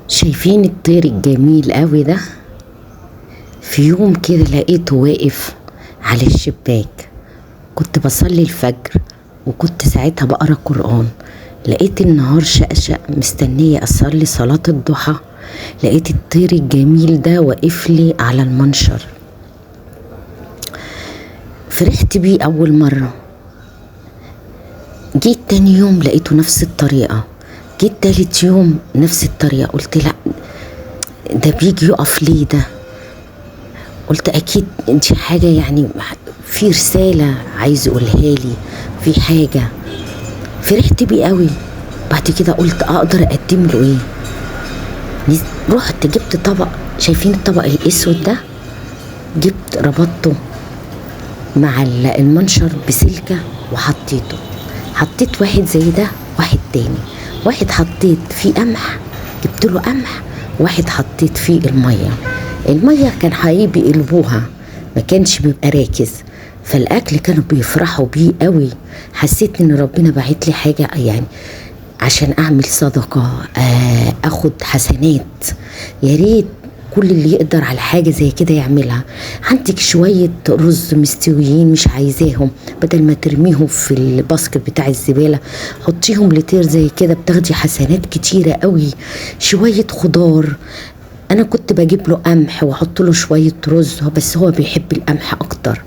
شايفين الطير الجميل قوي ده؟ في يوم كده لقيته واقف على الشباك. كنت بصلي الفجر وكنت ساعتها بقرا قرآن. لقيت النهار شقشق مستنية أصلي صلاة الضحى. لقيت الطير الجميل ده واقف لي على المنشر. فرحت بيه أول مرة. جيت تاني يوم لقيته نفس الطريقة. جيت تالت يوم نفس الطريقة. قلت لا، ده بيجي يقف ليه ده؟ قلت اكيد دي حاجة، يعني في رسالة عايز يقولها لي، في حاجة. فرحت بيه قوي. بعد كده قلت اقدر اقدم له ايه؟ رحت جبت طبق. شايفين الطبق الاسود ده؟ جبت ربطته مع المنشر بسلكة وحطيته. حطيت واحد زي ده، واحد تاني. واحد حطيت فيه قمح، جبت له قمح. واحد حطيت فيه المية كان حقيقي بيقلبوها، ما كانش بيبقى راكز. فالاكل كانوا بيفرحوا بيه قوي. حسيت ان ربنا بعت لي حاجة، يعني عشان اعمل صدقة، اخد حسنات. يا ريت كل اللي يقدر على حاجة زي كده يعملها. عندك شوية رز مستويين مش عايزاهم، بدل ما ترميهم في الباسكت بتاع الزبالة، حطيهم لطير زي كده، بتاخدي حسنات كتيرة قوي. شوية خضار. انا كنت بجيب له قمح واحط له شويه رز، بس هو بيحب القمح اكتر.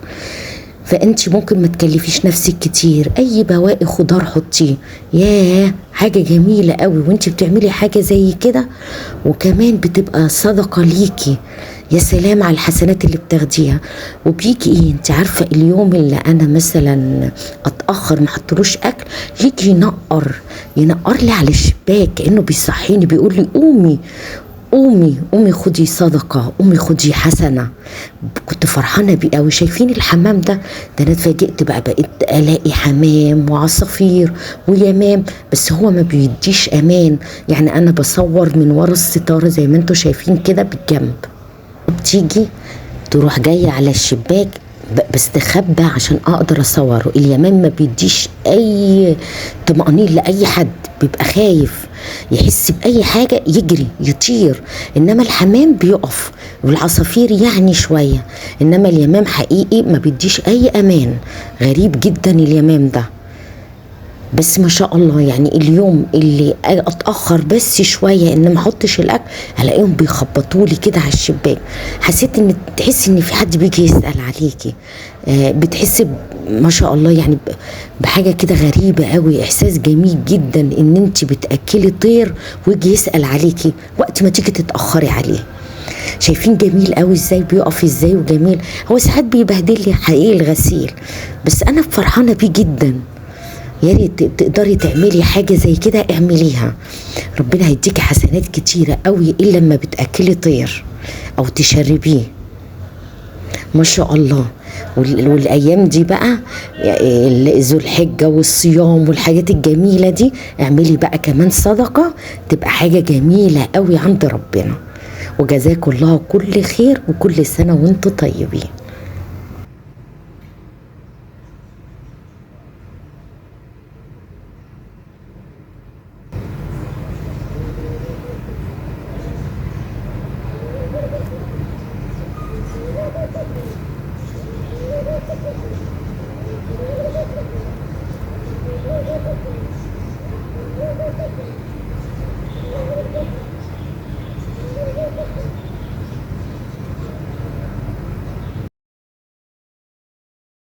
فانت ممكن ما تكلفيش نفسك كتير، اي بواقي خضار حطيه. ياه، حاجه جميله قوي وانت بتعملي حاجه زي كده، وكمان بتبقى صدقه ليكي. يا سلام على الحسنات اللي بتاخديها. وبيجي ايه، انت عارفه اليوم اللي انا مثلا اتاخر ما حطلوش اكل، يجي ينقر لي على الشباك، كانه بيصحيني، بيقول لي قومي قومي خدي صدقة، قومي خدي حسنة. كنت فرحانة بيه قوي. شايفين الحمام ده انا اتفاجئت بقيت الاقي حمام وعصافير ويمام، بس هو ما بيديش امان. يعني انا بصور من ورا الستارة زي ما انتوا شايفين كده بالجنب، بتيجي تروح جاية على الشباك، بستخبى عشان اقدر اصوره. اليمام ما بيديش اي طمأنينة لاي حد، بيبقى خايف، يحس باي حاجة يجري يطير. انما الحمام بيقف، والعصافير يعني شوية. انما اليمام حقيقي ما بيديش اي امان. غريب جدا اليمام ده. بس ما شاء الله، يعني اليوم اللي اتاخر بس شويه ان ما احطش الاكل، الاقيهم بيخبطوا لي كده على الشباك. حسيت ان تحسي ان في حد بيجي يسال عليكي. بتحسي ما شاء الله، يعني بحاجه كده غريبه قوي. احساس جميل جدا ان انت بتاكلي طير ويجي يسال عليكي وقت ما تيجي تتاخري عليه. شايفين جميل قوي ازاي بيقف ازاي، وجميل. هو ساعات بيبهدل لي حقيقي الغسيل، بس انا فرحانه بيه جدا. يا ريت تقدري تعملي حاجه زي كده، اعمليها. ربنا هيديكي حسنات كتيره قوي الا لما بتاكلي طير او تشربيه. ما شاء الله. والايام دي بقى ذو الحجه والصيام والحاجات الجميله دي، اعملي بقى كمان صدقه، تبقى حاجه جميله قوي عند ربنا. وجزاكم الله كل خير، وكل سنه وانتم طيبين.